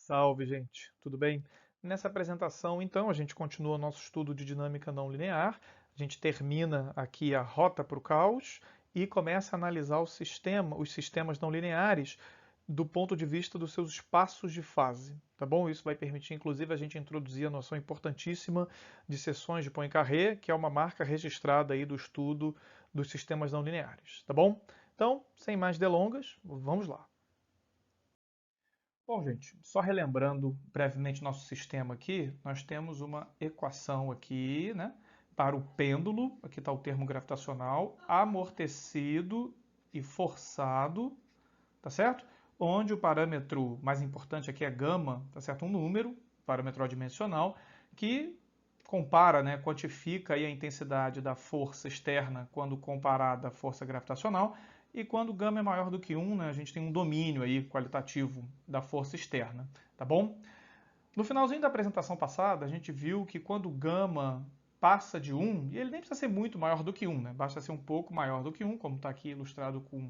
Salve, gente. Tudo bem? Nessa apresentação, então, a gente continua nosso estudo de dinâmica não linear. A gente termina aqui a rota para o caos e começa a analisar os sistemas não lineares do ponto de vista dos seus espaços de fase, tá bom? Isso vai permitir, inclusive, a gente introduzir a noção importantíssima de seções de Poincaré, que é uma marca registrada aí do estudo dos sistemas não lineares, tá bom? Então, sem mais delongas, vamos lá. Bom, gente, só relembrando brevemente nosso sistema aqui, nós temos uma equação aqui, né, para o pêndulo, aqui está o termo gravitacional, amortecido e forçado, tá certo? Onde o parâmetro mais importante aqui é gama, tá certo? Um número, parâmetro adimensional, que compara, né, quantifica aí a intensidade da força externa quando comparada à força gravitacional, e quando gama é maior do que 1, né, a gente tem um domínio aí qualitativo da força externa, tá bom? No finalzinho da apresentação passada, a gente viu que quando gama passa de 1, e ele nem precisa ser muito maior do que 1, né? Basta ser um pouco maior do que 1, como está aqui ilustrado com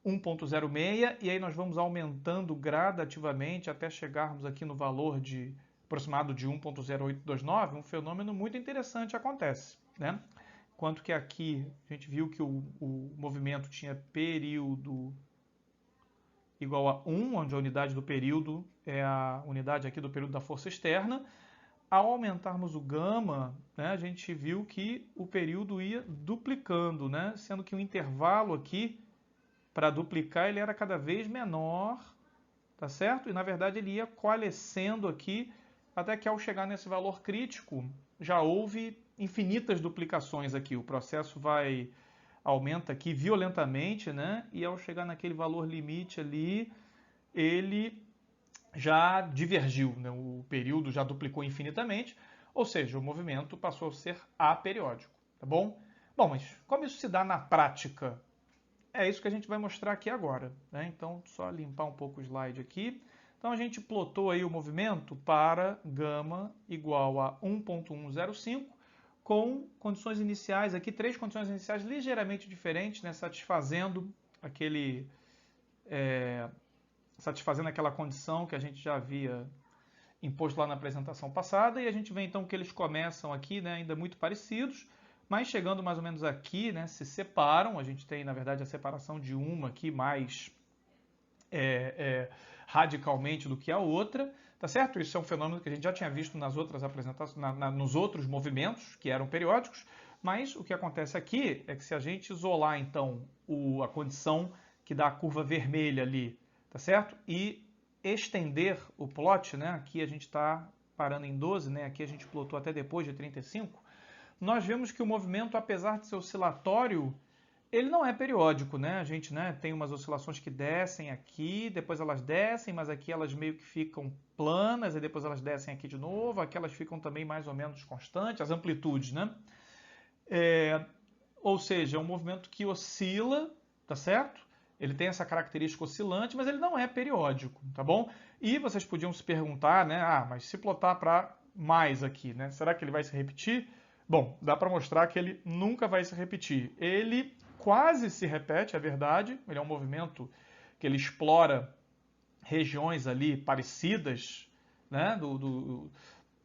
1.06, e aí nós vamos aumentando gradativamente até chegarmos aqui no valor de aproximado de 1.0829, um fenômeno muito interessante acontece, né? Enquanto que aqui a gente viu que o movimento tinha período igual a 1, onde a unidade do período é a unidade aqui do período da força externa. Ao aumentarmos o gama, né, a gente viu que o período ia duplicando, né, sendo que o intervalo aqui para duplicar ele era cada vez menor, tá certo? E na verdade ele ia coalescendo aqui até que ao chegar nesse valor crítico já houve infinitas duplicações aqui. O processo aumenta aqui violentamente, né? E ao chegar naquele valor limite ali, ele já divergiu, né? O período já duplicou infinitamente, ou seja, o movimento passou a ser aperiódico, tá bom? Bom, mas como isso se dá na prática? É isso que a gente vai mostrar aqui agora, né? Então, só limpar um pouco o slide aqui. Então, a gente plotou aí o movimento para gama igual a 1.105 com condições iniciais aqui, três condições iniciais ligeiramente diferentes, né? Satisfazendo aquela condição que a gente já havia imposto lá na apresentação passada, e a gente vê então que eles começam aqui, né, ainda muito parecidos, mas chegando mais ou menos aqui, né, se separam. A gente tem, na verdade, a separação de uma aqui mais radicalmente do que a outra, tá certo? Isso é um fenômeno que a gente já tinha visto nas outras apresentações, nos outros movimentos que eram periódicos, mas o que acontece aqui é que se a gente isolar então a condição que dá a curva vermelha ali, tá certo? E estender o plot, né? Aqui a gente está parando em 12, né? Aqui a gente plotou até depois de 35. Nós vemos que o movimento, apesar de ser oscilatório, ele não é periódico, né? A gente, né, tem umas oscilações que descem aqui, depois elas descem, mas aqui elas meio que ficam planas, e depois elas descem aqui de novo, aqui elas ficam também mais ou menos constantes, as amplitudes, né? Ou seja, é um movimento que oscila, tá certo? Ele tem essa característica oscilante, mas ele não é periódico, tá bom? E vocês podiam se perguntar, né? Ah, mas se plotar para mais aqui, né? Será que ele vai se repetir? Bom, dá para mostrar que ele nunca vai se repetir. Ele quase se repete, é verdade. Ele é um movimento que ele explora regiões ali parecidas, né,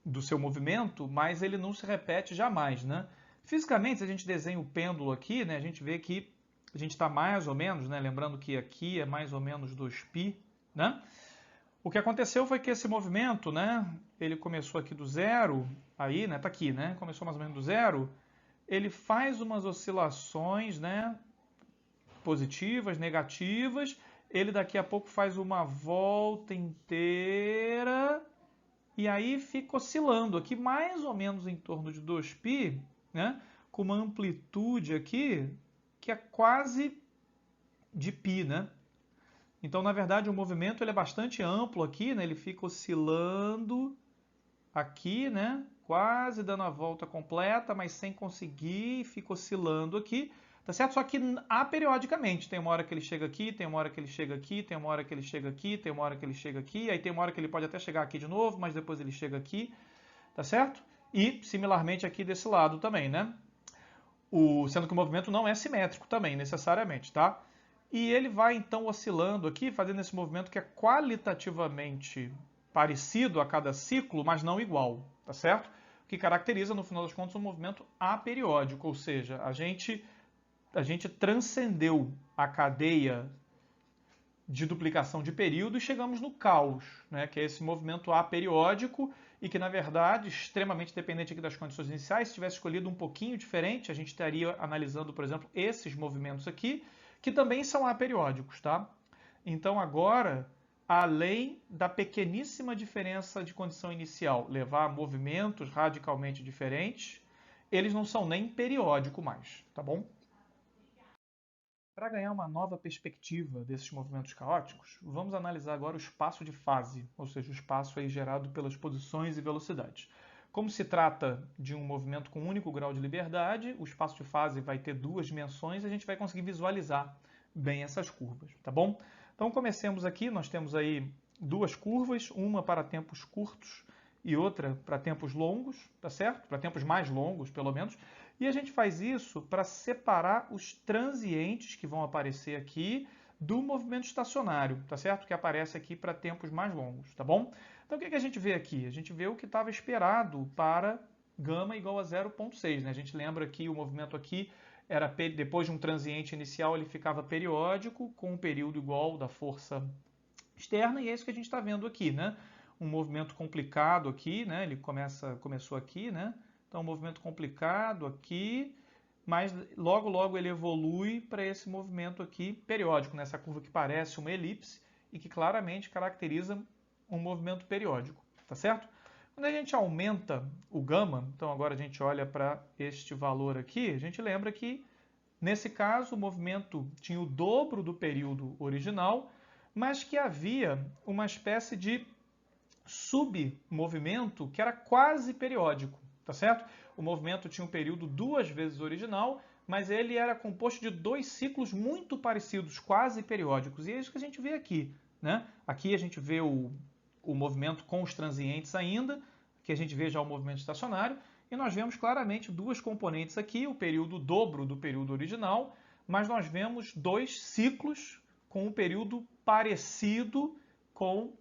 do seu movimento, mas ele não se repete jamais, né? Fisicamente, se a gente desenha o pêndulo aqui, né, a gente vê que a gente está mais ou menos, né, lembrando que aqui é mais ou menos 2π, né? O que aconteceu foi que esse movimento, né, ele começou aqui do zero, aí, né, tá aqui, né, começou mais ou menos do zero, ele faz umas oscilações, né, positivas, negativas, ele daqui a pouco faz uma volta inteira e aí fica oscilando aqui mais ou menos em torno de 2π, né, com uma amplitude aqui que é quase de π, né? Então, na verdade, o movimento ele é bastante amplo aqui, né? Ele fica oscilando aqui, né? Quase dando a volta completa, mas sem conseguir, fica oscilando aqui, tá certo? Só que aperiodicamente, tem uma hora que ele chega aqui, tem uma hora que ele chega aqui, tem uma hora que ele chega aqui, tem uma hora que ele chega aqui, aí tem uma hora que ele pode até chegar aqui de novo, mas depois ele chega aqui, tá certo? E similarmente aqui desse lado também, né? Sendo que o movimento não é simétrico também, necessariamente, tá? E ele vai então oscilando aqui, fazendo esse movimento que é qualitativamente parecido a cada ciclo, mas não igual, tá certo? O que caracteriza, no final das contas, um movimento aperiódico, ou seja, a gente transcendeu a cadeia de duplicação de período e chegamos no caos, né, que é esse movimento aperiódico e que, na verdade, extremamente dependente aqui das condições iniciais. Se tivesse escolhido um pouquinho diferente, a gente estaria analisando, por exemplo, esses movimentos aqui, que também são aperiódicos, tá? Então, agora, além da pequeníssima diferença de condição inicial levar a movimentos radicalmente diferentes, eles não são nem periódico mais, tá bom? Para ganhar uma nova perspectiva desses movimentos caóticos, vamos analisar agora o espaço de fase, ou seja, o espaço aí gerado pelas posições e velocidades. Como se trata de um movimento com um único grau de liberdade, o espaço de fase vai ter duas dimensões e a gente vai conseguir visualizar bem essas curvas, tá bom? Então comecemos aqui, nós temos aí duas curvas, uma para tempos curtos e outra para tempos longos, tá certo? Para tempos mais longos, pelo menos. E a gente faz isso para separar os transientes que vão aparecer aqui do movimento estacionário, tá certo? Que aparece aqui para tempos mais longos, tá bom? Então o que a gente vê aqui? A gente vê o que estava esperado para gama igual a 0,6, né? A gente lembra que o movimento aqui era depois de um transiente inicial, ele ficava periódico, com um período igual da força externa, e é isso que a gente está vendo aqui, né? Um movimento complicado aqui, né? Ele começou aqui, né? Então, um movimento complicado aqui, mas logo ele evolui para esse movimento aqui periódico, nessa curva que parece uma elipse e que claramente caracteriza um movimento periódico, tá certo? Quando a gente aumenta o gama, então agora a gente olha para este valor aqui, a gente lembra que nesse caso o movimento tinha o dobro do período original, mas que havia uma espécie de submovimento que era quase periódico, tá certo? O movimento tinha um período duas vezes original, mas ele era composto de dois ciclos muito parecidos, quase periódicos. E é isso que a gente vê aqui, né? Aqui a gente vê o movimento com os transientes ainda, aqui a gente vê já o movimento estacionário, e nós vemos claramente duas componentes aqui, o período dobro do período original, mas nós vemos dois ciclos com um período parecido com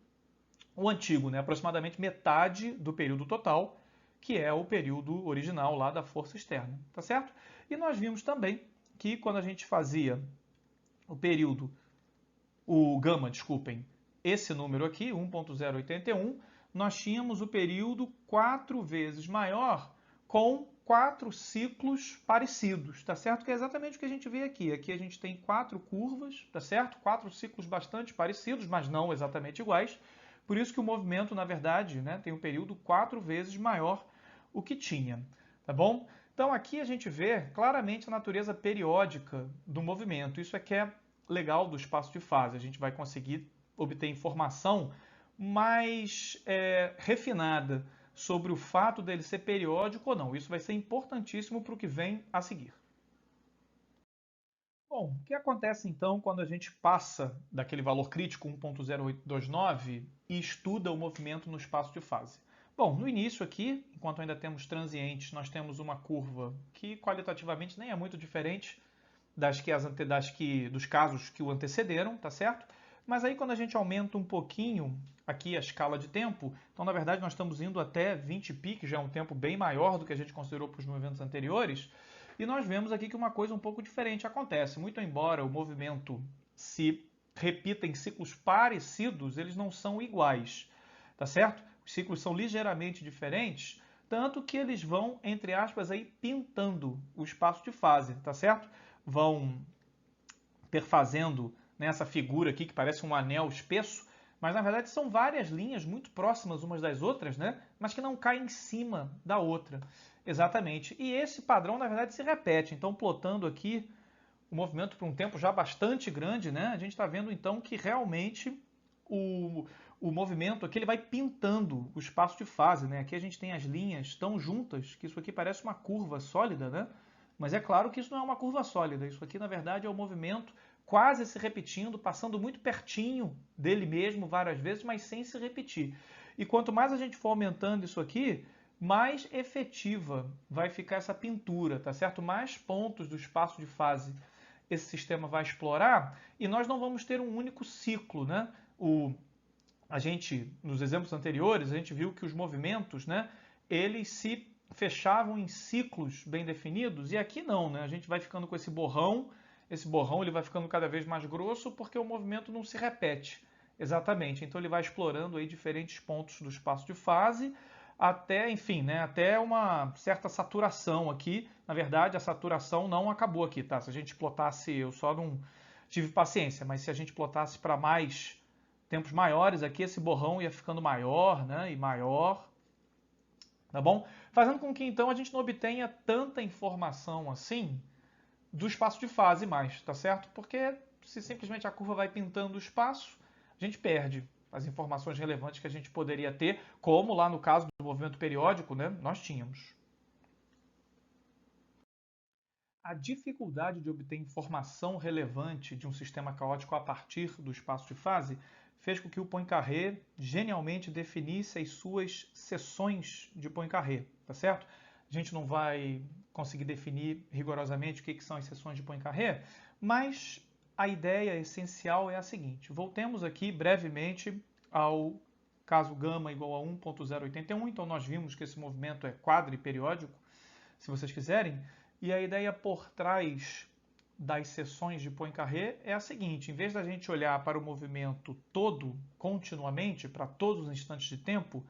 o antigo, né? Aproximadamente metade do período total, que é o período original lá da força externa, tá certo? E nós vimos também que quando a gente fazia o gama, desculpem, esse número aqui, 1.081, nós tínhamos o período 4 vezes maior com 4 ciclos parecidos, tá certo? Que é exatamente o que a gente vê aqui. Aqui a gente tem 4 curvas, tá certo? 4 ciclos bastante parecidos, mas não exatamente iguais. Por isso que o movimento, na verdade, né, tem um período 4 vezes maior o que tinha, tá bom? Então aqui a gente vê claramente a natureza periódica do movimento. Isso é que é legal do espaço de fase. A gente vai conseguir obter informação mais refinada sobre o fato dele ser periódico ou não. Isso vai ser importantíssimo para o que vem a seguir. Bom, o que acontece então quando a gente passa daquele valor crítico 1.0829 e estuda o movimento no espaço de fase? Bom, no início aqui, enquanto ainda temos transientes, nós temos uma curva que qualitativamente nem é muito diferente dos casos que o antecederam, tá certo? Mas aí quando a gente aumenta um pouquinho aqui a escala de tempo, então na verdade nós estamos indo até 20π, que já é um tempo bem maior do que a gente considerou para os movimentos anteriores, e nós vemos aqui que uma coisa um pouco diferente acontece. Muito embora o movimento se repita em ciclos parecidos, eles não são iguais, tá certo? Os ciclos são ligeiramente diferentes, tanto que eles vão, entre aspas, aí pintando o espaço de fase, tá certo? Vão perfazendo nessa figura aqui que parece um anel espesso, mas na verdade são várias linhas muito próximas umas das outras, né? Mas que não caem em cima da outra. Exatamente. E esse padrão, na verdade, se repete. Então, plotando aqui o movimento por um tempo já bastante grande, né? A gente está vendo então que realmente o movimento aqui ele vai pintando o espaço de fase, né? Aqui a gente tem as linhas tão juntas que isso aqui parece uma curva sólida, né? Mas é claro que isso não é uma curva sólida. Isso aqui, na verdade, é o movimento quase se repetindo, passando muito pertinho dele mesmo várias vezes, mas sem se repetir. E quanto mais a gente for aumentando isso aqui, mais efetiva vai ficar essa pintura, tá certo? Mais pontos do espaço de fase esse sistema vai explorar e nós não vamos ter um único ciclo, né? nos exemplos anteriores, a gente viu que os movimentos, né, eles se fechavam em ciclos bem definidos, e aqui não, né? A gente vai ficando com esse borrão ele vai ficando cada vez mais grosso porque o movimento não se repete exatamente. Então ele vai explorando aí diferentes pontos do espaço de fase até, enfim, né, até uma certa saturação aqui. Na verdade, a saturação não acabou aqui, tá? Se a gente plotasse, eu só não tive paciência, mas se a gente plotasse para mais tempos maiores aqui, esse borrão ia ficando maior, né, e maior, tá bom? Fazendo com que então a gente não obtenha tanta informação assim do espaço de fase mais, tá certo? Porque se simplesmente a curva vai pintando o espaço, a gente perde as informações relevantes que a gente poderia ter, como lá no caso do movimento periódico, né, nós tínhamos. A dificuldade de obter informação relevante de um sistema caótico a partir do espaço de fase fez com que o Poincaré genialmente definisse as suas seções de Poincaré, tá certo? A gente não vai conseguir definir rigorosamente o que são as seções de Poincaré, mas a ideia essencial é a seguinte. Voltemos aqui brevemente ao caso γ igual a 1.081, então nós vimos que esse movimento é quadriperiódico, se vocês quiserem, e a ideia por trás das seções de Poincaré é a seguinte: em vez da gente olhar para o movimento todo, continuamente, para todos os instantes de tempo,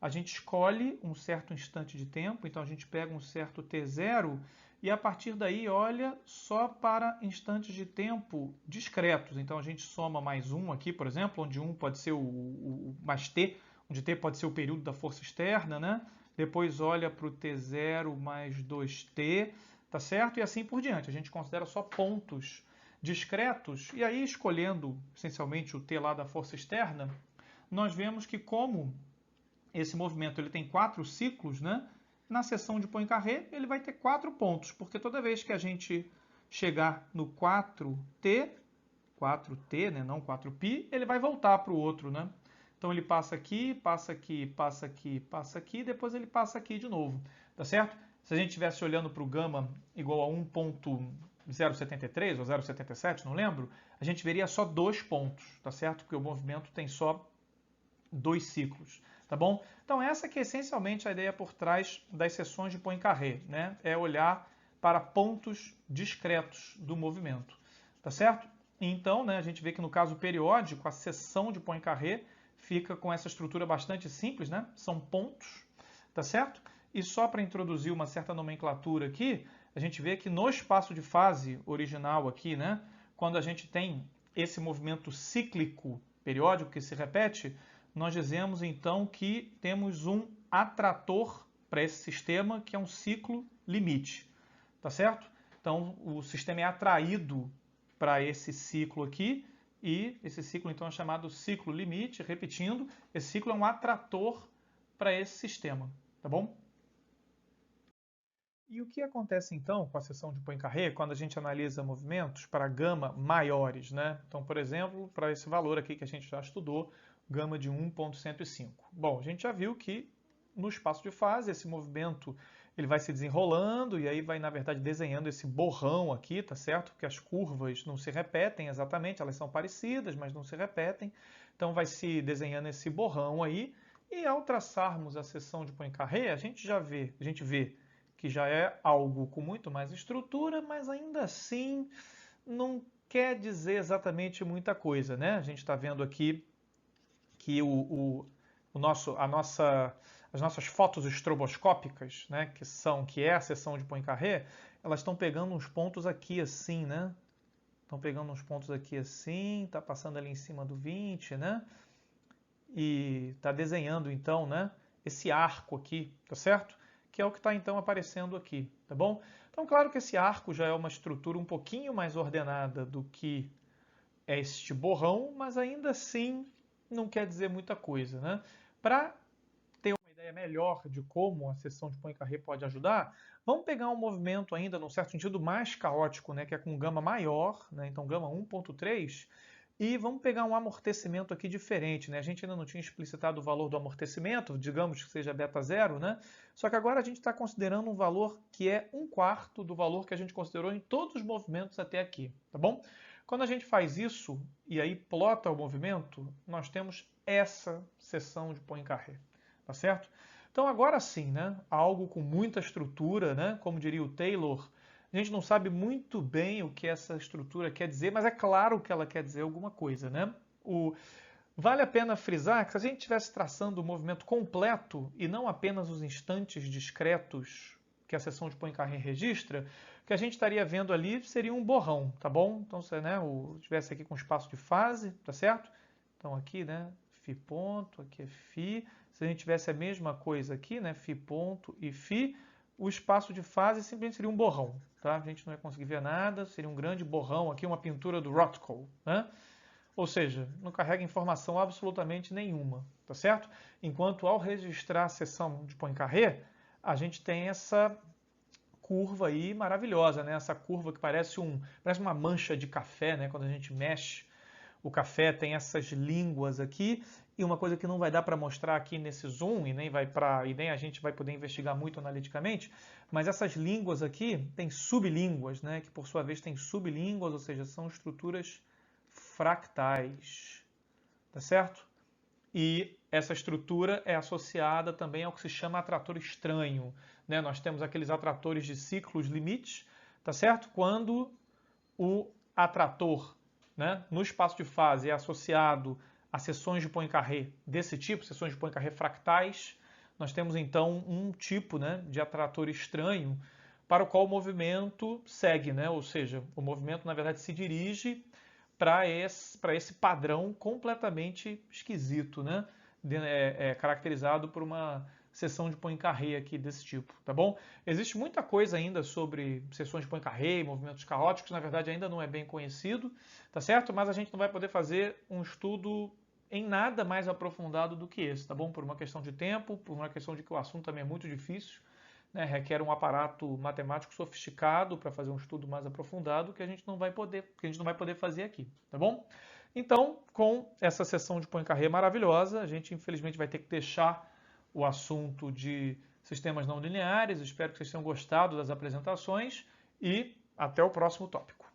a gente escolhe um certo instante de tempo, então a gente pega um certo t0 e a partir daí olha só para instantes de tempo discretos. Então a gente soma mais um aqui, por exemplo, onde 1 pode ser o mais t, onde t pode ser o período da força externa, né? Depois olha para o t0 mais 2t, tá certo? E assim por diante. A gente considera só pontos discretos e aí escolhendo essencialmente o t lá da força externa, nós vemos que como esse movimento ele tem 4 ciclos, né? Na seção de Poincaré ele vai ter 4 pontos, porque toda vez que a gente chegar no 4t, né? Não 4π, ele vai voltar para o outro, né? Então ele passa aqui, passa aqui, passa aqui, passa aqui, depois ele passa aqui de novo, tá certo? Se a gente estivesse olhando para o γ igual a 1.073 ou 0.77, não lembro, a gente veria só 2 pontos, tá certo? Porque o movimento tem só 2 ciclos, tá bom? Então essa que é essencialmente a ideia por trás das seções de Poincaré, né? É olhar para pontos discretos do movimento, tá certo? Então, né, a gente vê que no caso periódico, a seção de Poincaré fica com essa estrutura bastante simples, né? São pontos, tá certo? E só para introduzir uma certa nomenclatura aqui, a gente vê que no espaço de fase original aqui, né, quando a gente tem esse movimento cíclico periódico que se repete, nós dizemos então que temos um atrator para esse sistema, que é um ciclo limite, tá certo? Então o sistema é atraído para esse ciclo aqui, e esse ciclo então é chamado ciclo limite. Repetindo, esse ciclo é um atrator para esse sistema, tá bom? E o que acontece então com a seção de Poincaré quando a gente analisa movimentos para γ maiores, né? Então, por exemplo, para esse valor aqui que a gente já estudou, γ de 1.105. Bom, a gente já viu que no espaço de fase esse movimento ele vai se desenrolando e aí vai, na verdade, desenhando esse borrão aqui, tá certo? Porque as curvas não se repetem exatamente, elas são parecidas, mas não se repetem. Então vai se desenhando esse borrão aí, e ao traçarmos a seção de Poincaré, a gente vê que já é algo com muito mais estrutura, mas ainda assim não quer dizer exatamente muita coisa, né? A gente está vendo aqui que as nossas fotos estroboscópicas, né, que é a seção de Poincaré, elas estão pegando uns pontos aqui assim, né? Estão pegando uns pontos aqui assim, está passando ali em cima do 20, né? E está desenhando então, né, esse arco aqui, tá certo? Que é o que está então aparecendo aqui, tá bom? Então, claro que esse arco já é uma estrutura um pouquinho mais ordenada do que é este borrão, mas ainda assim não quer dizer muita coisa, né? Para ter uma ideia melhor de como a seção de Poincaré pode ajudar, vamos pegar um movimento ainda, num certo sentido, mais caótico, né, que é com γ maior, né, então γ 1.3, e vamos pegar um amortecimento aqui diferente, né? A gente ainda não tinha explicitado o valor do amortecimento, digamos que seja beta 0, né? Só que agora a gente está considerando um valor que é 1/4 do valor que a gente considerou em todos os movimentos até aqui, tá bom? Quando a gente faz isso e aí plota o movimento, nós temos essa seção de Poincaré, tá certo? Então agora sim, né, algo com muita estrutura, né, como diria o Taylor, a gente não sabe muito bem o que essa estrutura quer dizer, mas é claro que ela quer dizer alguma coisa, né? Vale a pena frisar que se a gente estivesse traçando o movimento completo e não apenas os instantes discretos que a seção de Poincaré registra, o que a gente estaria vendo ali seria um borrão, tá bom? Então, se estivesse aqui com espaço de fase, tá certo? Então aqui, né, Φ ponto, aqui é Φ. Se a gente tivesse a mesma coisa aqui, né, Φ ponto e Φ, o espaço de fase simplesmente seria um borrão, tá? A gente não ia conseguir ver nada, seria um grande borrão aqui, uma pintura do Rothko, né? Ou seja, não carrega informação absolutamente nenhuma, tá certo? Enquanto ao registrar a seção de Poincaré, a gente tem essa curva aí maravilhosa, né? Essa curva que parece uma mancha de café, né? Quando a gente mexe o café, tem essas línguas aqui, e uma coisa que não vai dar para mostrar aqui nesse zoom, e nem a gente vai poder investigar muito analiticamente, mas essas línguas aqui têm sublínguas, né? Que por sua vez têm sublínguas, ou seja, são estruturas fractais, tá certo? E essa estrutura é associada também ao que se chama atrator estranho, né? Nós temos aqueles atratores de ciclos limites, tá certo? Quando o atrator, né, no espaço de fase é associado a seções de Poincaré desse tipo, seções de Poincaré fractais, nós temos então um tipo, né, de atrator estranho para o qual o movimento segue, né? Ou seja, o movimento na verdade se dirige para esse padrão completamente esquisito, né? Caracterizado por uma seção de Poincaré aqui desse tipo, tá bom? Existe muita coisa ainda sobre seções de Poincaré, movimentos caóticos, na verdade ainda não é bem conhecido, tá certo? Mas a gente não vai poder fazer um estudo em nada mais aprofundado do que esse, tá bom? Por uma questão de tempo, por uma questão de que o assunto também é muito difícil, né, requer um aparato matemático sofisticado para fazer um estudo mais aprofundado que a gente não vai poder fazer aqui, tá bom? Então, com essa sessão de Poincaré maravilhosa, a gente infelizmente vai ter que deixar o assunto de sistemas não lineares. Espero que vocês tenham gostado das apresentações e até o próximo tópico.